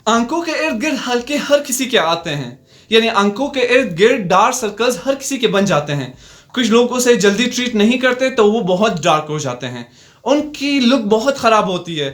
आंखों के इर्द गिर्द हल्के हर किसी के आते हैं, यानी आंखों के इर्द गिर्द डार्क सर्कल्स हर किसी के बन जाते हैं। कुछ लोग उसे जल्दी ट्रीट नहीं करते तो वो बहुत डार्क हो जाते हैं, उनकी लुक बहुत खराब होती है।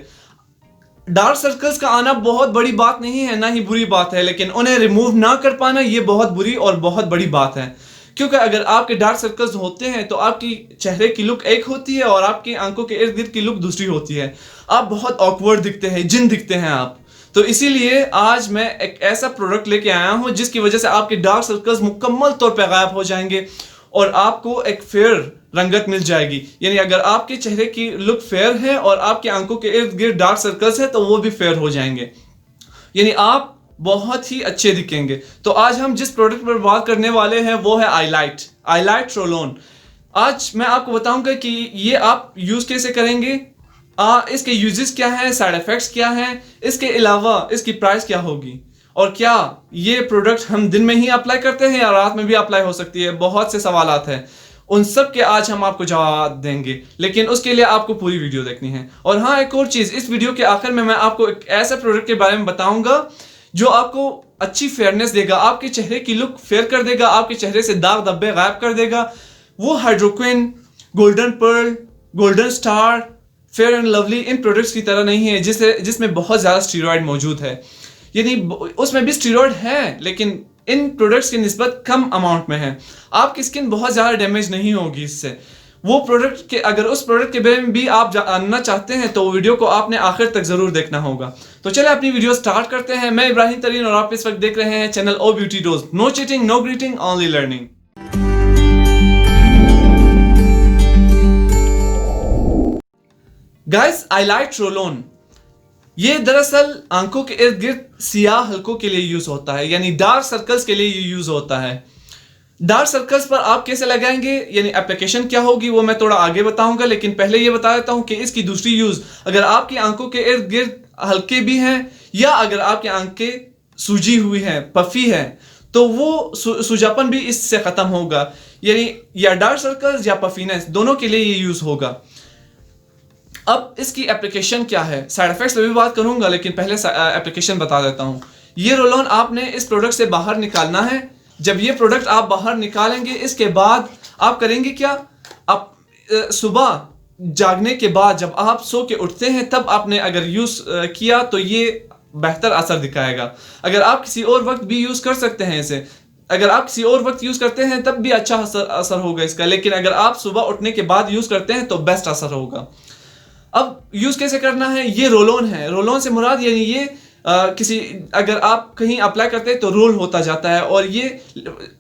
डार्क सर्कल्स का आना बहुत बड़ी बात नहीं है, ना ही बुरी बात है, लेकिन उन्हें रिमूव ना कर पाना ये बहुत बुरी और बहुत बड़ी बात है। क्योंकि अगर आपके डार्क सर्कल्स होते हैं तो आपकी चेहरे की लुक एक होती है और आपकी आंखों के इर्द गिर्द की लुक दूसरी होती है। आप बहुत ऑकवर्ड दिखते हैं, जिन दिखते हैं आप। तो इसीलिए आज मैं एक ऐसा प्रोडक्ट लेके आया हूं जिसकी वजह से आपके डार्क सर्कल्स मुकम्मल तौर पे गायब हो जाएंगे और आपको एक फेयर रंगत मिल जाएगी। यानी अगर आपके चेहरे की लुक फेयर है और आपकी आंखों के इर्द गिर्द डार्क सर्कल्स है तो वो भी फेयर हो जाएंगे, यानी आप बहुत ही अच्छे दिखेंगे। तो आज हम जिस प्रोडक्ट पर बात करने वाले हैं वो है आईलाइट रोल-ऑन। आज मैं आपको बताऊंगा कि ये आप यूज कैसे करेंगे, इसके यूजेस क्या हैं, साइड इफेक्ट्स क्या हैं, इसके अलावा इसकी प्राइस क्या होगी और क्या ये प्रोडक्ट हम दिन में ही अप्लाई करते हैं या रात में भी अप्लाई हो सकती है। बहुत से सवालात हैं, उन सब के आज हम आपको जवाब देंगे, लेकिन उसके लिए आपको पूरी वीडियो देखनी है। और हाँ, एक और चीज, इस वीडियो के आखिर में मैं आपको एक ऐसा प्रोडक्ट के बारे में बताऊंगा जो आपको अच्छी फेयरनेस देगा, आपके चेहरे की लुक फेयर कर देगा, आपके चेहरे से दाग धब्बे गायब कर देगा। वो hydroquinone, golden pearl, golden star, fair and lovely इन प्रोडक्ट्स की तरह नहीं है जिसमें बहुत ज्यादा स्टीरॉयड मौजूद है। यानी उसमें भी स्टीरॉयड है लेकिन इन प्रोडक्ट्स की निस्बत कम अमाउंट में है। आपकी स्किन बहुत ज्यादा डैमेज नहीं होगी इससे। वो प्रोडक्ट के अगर उस प्रोडक्ट के बारे में भी आप जानना चाहते हैं तो वीडियो को आपने आखिर तक जरूर देखना होगा। तो चलिए अपनी वीडियो स्टार्ट करते हैं। मैं इब्राहिम तरीन और आप इस वक्त देख रहे हैं channel O beauty dose. No cheating, no greeting, only learning. Guys, eyelight roll on ये दरअसल आंखों के इर्द गिर्द सियाह हल्कों के लिए यूज होता है, यानी डार्क सर्कल्स के लिए ये यूज होता है। डार्क सर्कल्स पर आप कैसे लगाएंगे, यानी एप्लीकेशन क्या होगी, वो मैं थोड़ा आगे बताऊंगा, लेकिन पहले ये बता देता हूं कि इसकी दूसरी यूज, अगर आपकी आंखों के इर्द गिर्द हल्के भी हैं या अगर आपकी आंखें सूजी हुई हैं, पफी है, तो वो सूजापन भी इससे खत्म होगा। यानी या डार्क सर्कल्स या पफीनेस दोनों के लिए ये यूज होगा। अब इसकी एप्लीकेशन क्या है, साइड इफेक्ट्स पे भी बात करूंगा, लेकिन पहले एप्लीकेशन बता देता हूं। ये रोल ऑन आपने इस प्रोडक्ट से बाहर निकालना है। जब ये प्रोडक्ट आप बाहर निकालेंगे, इसके बाद आप करेंगे क्या, आप सुबह जागने के बाद जब आप सो के उठते हैं तब आपने अगर यूज किया तो ये बेहतर असर दिखाएगा। अगर आप किसी और वक्त भी यूज कर सकते हैं इसे, अगर आप किसी और वक्त यूज करते हैं तब भी अच्छा असर होगा इसका, लेकिन अगर आप सुबह उठने के बाद यूज करते हैं तो बेस्ट असर होगा। अब यूज कैसे करना है, ये रोल ऑन है। रोल ऑन से मुराद यानी ये किसी अगर आप कहीं अप्लाई करते हैं तो रोल होता जाता है और ये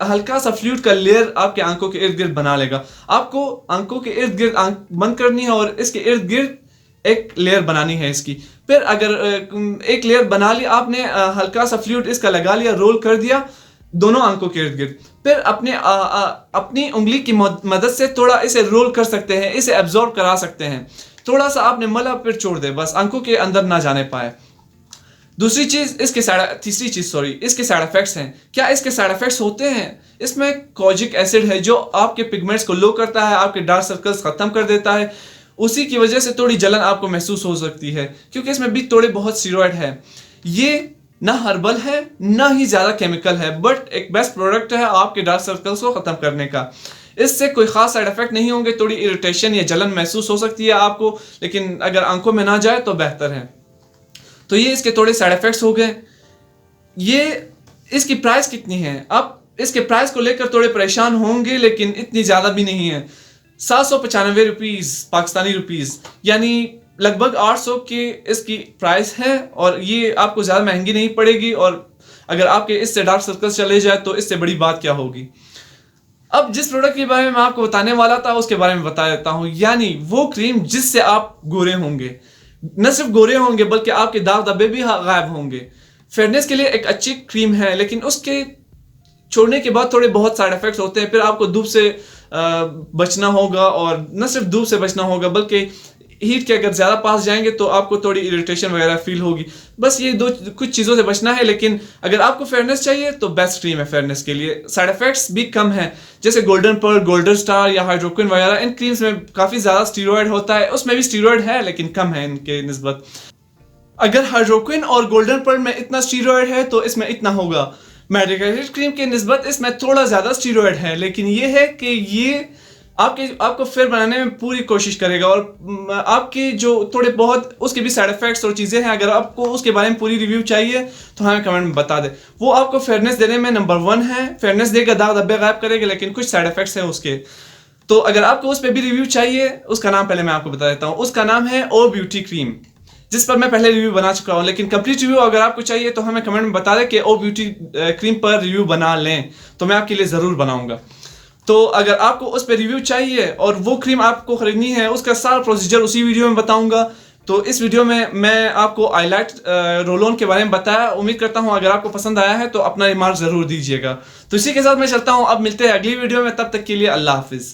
हल्का सा फ्लूइड का लेयर आपके आंखों के इर्द गिर्द बना लेगा। आपको आंखों के इर्द गिर्द आंख बंद करनी है और इसके इर्द गिर्द एक लेयर बनानी है इसकी। फिर अगर एक लेयर बना ली आपने, हल्का सा फ्लूइड इसका लगा लिया, रोल कर दिया दोनों आंखों के इर्द गिर्द, फिर अपनी उंगली की मदद से थोड़ा इसे रोल कर सकते हैं, इसे एब्जॉर्ब करा सकते हैं। थोड़ा सा आपने मला फिर छोड़ दे, बस आंखों के अंदर ना जाने पाए। तीसरी चीज इसके साइड इफेक्ट्स हैं। क्या इसके साइड इफेक्ट्स होते हैं, इसमें कोजिक एसिड है जो आपके पिगमेंट्स को लो करता है, आपके डार्क सर्कल्स खत्म कर देता है। उसी की वजह से थोड़ी जलन आपको महसूस हो सकती है क्योंकि इसमें भी थोड़े बहुत स्टीरॉयड है। ये ना हर्बल है ना ही ज्यादा केमिकल है, बट एक बेस्ट प्रोडक्ट है आपके डार्क सर्कल्स को खत्म करने का। इससे कोई खास साइड इफेक्ट नहीं होंगे, थोड़ी इरिटेशन या जलन महसूस हो सकती है आपको, लेकिन अगर आंखों में ना जाए तो बेहतर है। तो ये इसके थोड़े साइड इफेक्ट्स हो गए। ये इसकी प्राइस कितनी है, अब इसके प्राइस को लेकर थोड़े परेशान होंगे, लेकिन इतनी ज्यादा भी नहीं है। 795 रुपीज पाकिस्तानी रुपीज, यानी लगभग 800 की इसकी प्राइस है और ये आपको ज्यादा महंगी नहीं पड़ेगी। और अगर आपके इससे डार्क सर्कल्स चले जाए तो इससे बड़ी बात क्या होगी। अब जिस प्रोडक्ट के बारे में मैं आपको बताने वाला था उसके बारे में बता देता हूं, यानी वो क्रीम जिससे आप गोरे होंगे, न सिर्फ गोरे होंगे बल्कि आपके दाग धब्बे भी गायब होंगे। फेयरनेस के लिए एक अच्छी क्रीम है, लेकिन उसके छोड़ने के बाद थोड़े बहुत साइड इफेक्ट्स होते हैं। फिर आपको धूप से बचना होगा, और न सिर्फ धूप से बचना होगा बल्कि हीट के अगर ज्यादा पास जाएंगे तो आपको थोड़ी इरिटेशन वगैरह फील होगी। बस ये कुछ चीजों से बचना है, लेकिन अगर आपको फेयरनेस चाहिए तो बेस्ट क्रीम है फेयरनेस के लिए। साइड इफेक्ट्स भी कम है, जैसे गोल्डन पर्ल, गोल्डन स्टार या हाइड्रोक्विन वगैरह, इन क्रीम्स में काफी ज्यादा स्टीरॉयड होता है। उसमें भी स्टीरॉयड है लेकिन कम है इनके निस्बत। अगर हाइड्रोक्विन और गोल्डन पर्ल में इतना स्टीरॉयड है तो इसमें इतना होगा। मेडिकेटेड क्रीम के निस्बत इसमें थोड़ा ज़्यादा स्टीरॉयड है, लेकिन ये है कि ये आपको फेयर बनाने में पूरी कोशिश करेगा, और आपके जो थोड़े बहुत उसके भी साइड इफेक्ट्स और चीज़ें हैं, अगर आपको उसके बारे में पूरी रिव्यू चाहिए तो हमें कमेंट में बता दें। वो आपको फेयरनेस देने में नंबर 1 है, फेयरनेस देगा, दाग धब्बे गायब करेगा, लेकिन कुछ साइड इफेक्ट्स हैं उसके। तो अगर आपको उस पर भी रिव्यू चाहिए, उसका नाम पहले मैं आपको बता देता हूँ। उसका नाम है ओ ब्यूटी क्रीम, जिस पर मैं पहले रिव्यू बना चुका हूँ, लेकिन कंप्लीट रिव्यू अगर आपको चाहिए तो हमें कमेंट में बता दें कि ओ ब्यूटी क्रीम पर रिव्यू बना लें, तो मैं आपके लिए ज़रूर बनाऊंगा। तो अगर आपको उस पर रिव्यू चाहिए और वो क्रीम आपको खरीदनी है, उसका सारा प्रोसीजर उसी वीडियो में बताऊंगा। तो इस वीडियो में मैं आपको आईलाइट रोल ऑन के बारे में बताया। उम्मीद करता हूं अगर आपको पसंद आया है तो अपना रिमार्क ज़रूर दीजिएगा। तो इसी के साथ मैं चलता हूं, अब मिलते हैं अगली वीडियो में, तब तक के लिए अल्लाह हाफिज़।